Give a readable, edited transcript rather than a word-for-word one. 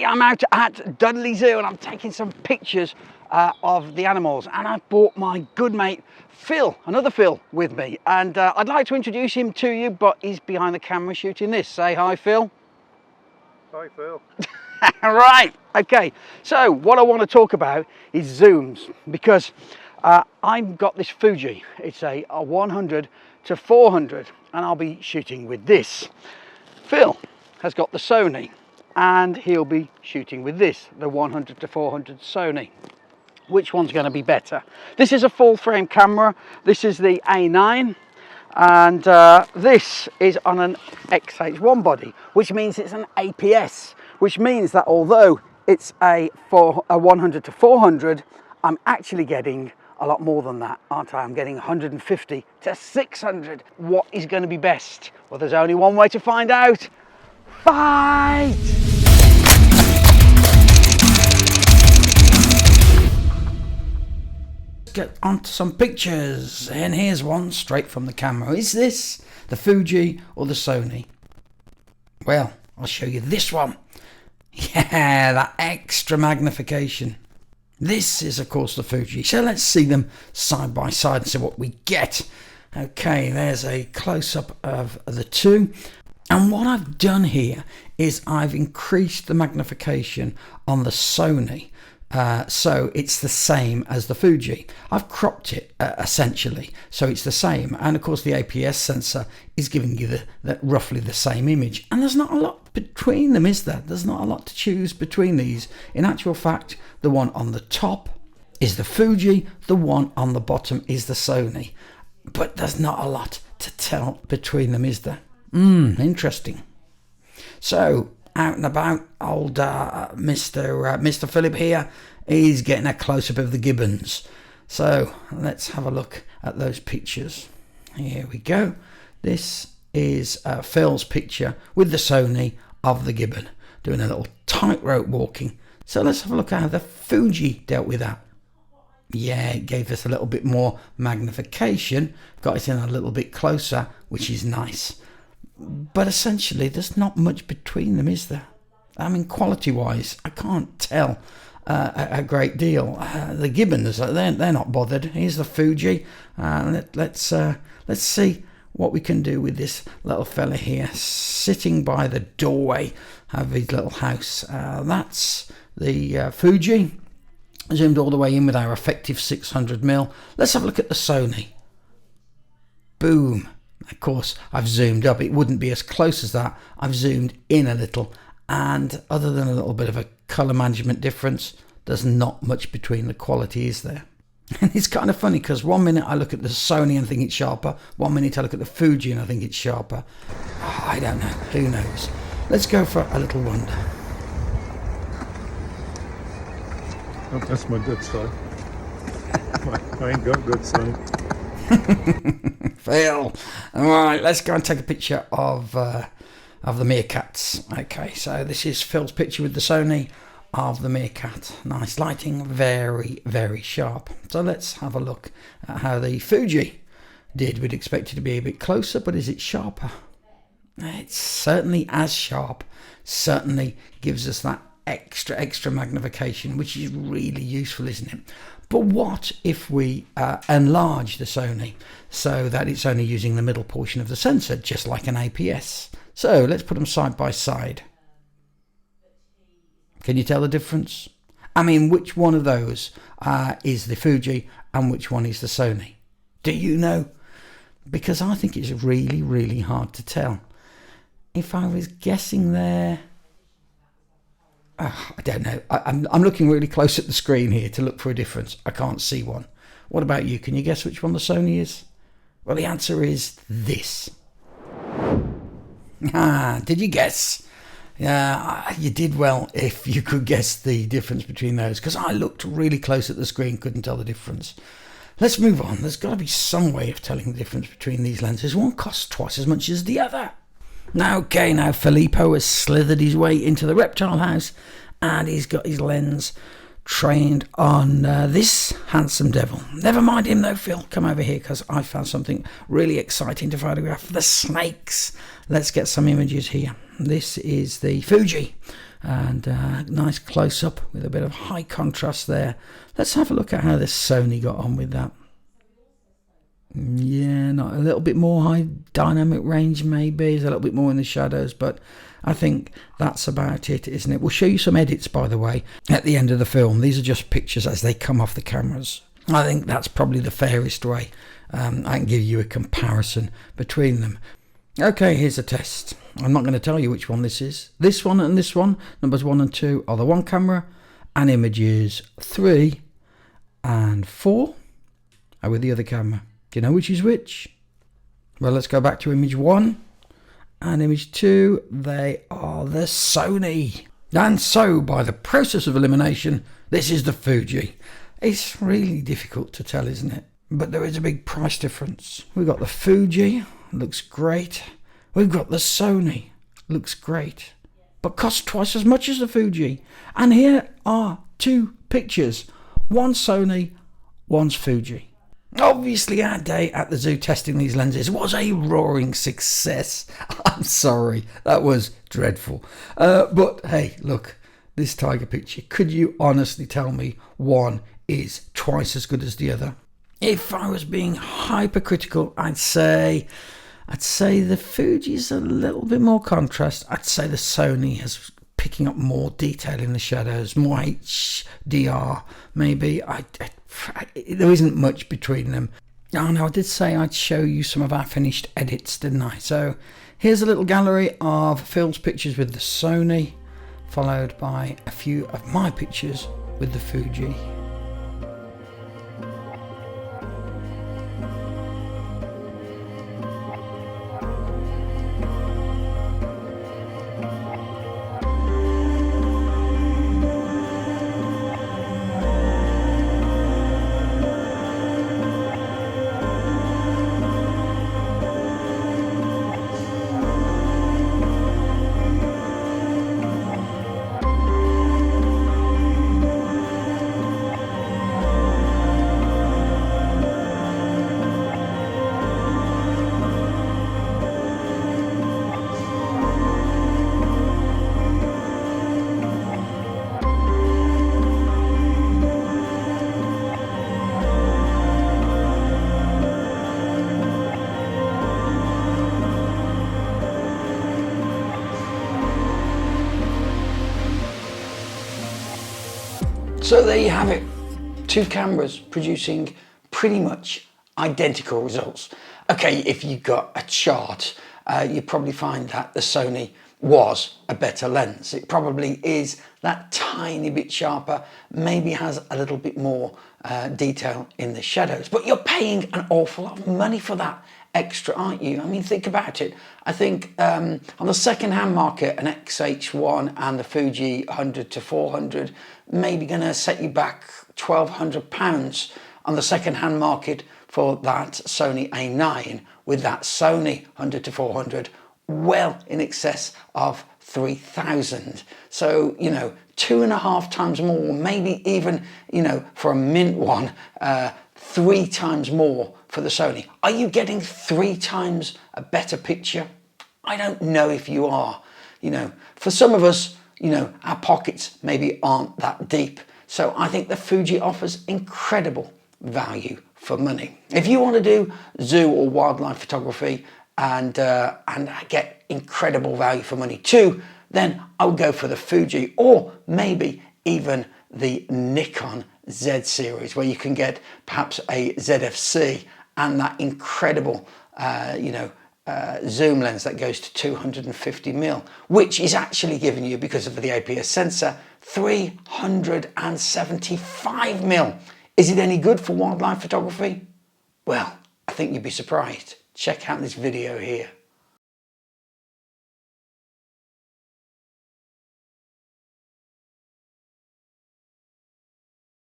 Today I'm out at Dudley Zoo and I'm taking some pictures of the animals, and I've brought my good mate Phil, another Phil, with me, and I'd like to introduce him to you, but he's behind the camera shooting this. Say hi, Phil. Hi, Phil. Right, okay, so what I want to talk about is zooms, because I've got this Fuji. It's a 100 to 400 and I'll be shooting with this. Phil has got the Sony and he'll be shooting with this, the 100 to 400 Sony. Which one's going to be better? This is a full frame camera. This is the A9 and this is on an XH1 body, which means it's an APS, which means that although it's a 100 to 400, I'm actually getting a lot more than that, aren't I? I'm getting 150 to 600. What is going to be best? Well, there's only one way to find out. Fight! Get onto some pictures, and here's one straight from the camera. Is this the Fuji or the Sony? Well, I'll show you this one. Yeah, that extra magnification. This is of course the Fuji, so let's see them side by side and see what we get. Okay, there's a close-up of the two, and what I've done here is I've increased the magnification on the Sony. So it's the same as the Fuji. I've cropped it essentially, so it's the same. And of course the APS sensor is giving you roughly the same image. And there's not a lot between them, is there? There's not a lot to choose between these. In actual fact, the one on the top is the Fuji, the one on the bottom is the Sony. But there's not a lot to tell between them, is there? Interesting. So, out and about, old Mr. Philip here is getting a close-up of the gibbons. So let's have a look at those pictures. Here we go. This is Phil's picture with the Sony of the gibbon, doing a little tightrope walking. So let's have a look at how the Fuji dealt with that. Yeah, it gave us a little bit more magnification, got it in a little bit closer, which is nice. But essentially, there's not much between them, is there? I mean, quality-wise, I can't tell a great deal. The gibbons, they're not bothered. Here's the Fuji. Let's see what we can do with this little fella here, sitting by the doorway of his little house. That's the Fuji, zoomed all the way in with our effective 600mm. Let's have a look at the Sony. Boom. Of course, I've zoomed up. It wouldn't be as close as that. I've zoomed in a little, and other than a little bit of a color management difference, there's not much between the quality, is there? And it's kind of funny because one minute I look at the Sony and think it's sharper, one minute I look at the Fuji and I think it's sharper. I don't know. Who knows? Let's go for a little wonder. Oh, that's my good side. I ain't got good side. Phil. All right, let's go and take a picture of the meerkats. Okay, so this is Phil's picture with the Sony of the meerkat. Nice lighting, very, very sharp. So let's have a look at how the Fuji did. We'd expect it to be a bit closer, but is it sharper? It's certainly as sharp. Certainly gives us that extra magnification, which is really useful, isn't it? But what if we enlarge the Sony so that it's only using the middle portion of the sensor, just like an APS? So let's put them side by side. Can you tell the difference? I mean, which one of those is the Fuji and which one is the Sony? Do you know? Because I think it's really, really hard to tell. If I was guessing there... I don't know. I'm looking really close at the screen here to look for a difference. I can't see one. What about you? Can you guess which one the Sony is? Well, the answer is this. Did you guess? Yeah, you did well if you could guess the difference between those, because I looked really close at the screen, couldn't tell the difference. Let's move on. There's got to be some way of telling the difference between these lenses. One costs twice as much as the other. Now Filippo has slithered his way into the reptile house and he's got his lens trained on this handsome devil. Never mind him though, Phil. Come over here because I found something really exciting to photograph. The snakes. Let's get some images here. This is the Fuji and nice close-up with a bit of high contrast there. Let's have a look at how this Sony got on with that. Yeah, not a little bit more high dynamic range maybe, there's a little bit more in the shadows, but I think that's about it, isn't it? We'll show you some edits, by the way, at the end of the film. These are just pictures as they come off the cameras. I think that's probably the fairest way. I can give you a comparison between them. Okay, here's a test. I'm not going to tell you which one this is. This one and this one, numbers 1 and 2, are the one camera, and images 3 and 4 are with the other camera. Do you know which is which? Well, let's go back to image 1 and image 2. They are the Sony. And so, by the process of elimination, this is the Fuji. It's really difficult to tell, isn't it? But there is a big price difference. We've got the Fuji, looks great. We've got the Sony, looks great, but costs twice as much as the Fuji. And here are two pictures. One's Sony, one's Fuji. Obviously, our day at the zoo testing these lenses was a roaring success. I'm sorry, that was dreadful. But hey, look, this tiger picture. Could you honestly tell me one is twice as good as the other? If I was being hypercritical, I'd say the Fuji's a little bit more contrast. I'd say the Sony has picking up more detail in the shadows, more HDR, maybe. There isn't much between them. Oh no, I did say I'd show you some of our finished edits, didn't I? So here's a little gallery of Phil's pictures with the Sony, followed by a few of my pictures with the Fuji. So there you have it, two cameras producing pretty much identical results. Okay, if you got a chart, you'd probably find that the Sony was a better lens. It probably is that tiny bit sharper, maybe has a little bit more detail in the shadows, but you're paying an awful lot of money for that extra, aren't you? I mean, think about it. I think on the second-hand market, an XH1 and the Fuji 100 to 400 maybe going to set you back £1,200 on the second-hand market for that Sony A9 with that Sony 100 to 400 well in excess of 3,000. So, you know, 2.5 times more, maybe even, you know, for a mint one, 3 times more for the Sony. Are you getting 3 times a better picture? I don't know if you are. You know, for some of us, you know, our pockets maybe aren't that deep. So I think the Fuji offers incredible value for money. If you want to do zoo or wildlife photography and get incredible value for money too, then I would go for the Fuji, or maybe even the Nikon Z series, where you can get perhaps a ZFC and that incredible, zoom lens that goes to 250mm, which is actually giving you, because of the APS sensor, 375mm. Is it any good for wildlife photography? Well, I think you'd be surprised. Check out this video here.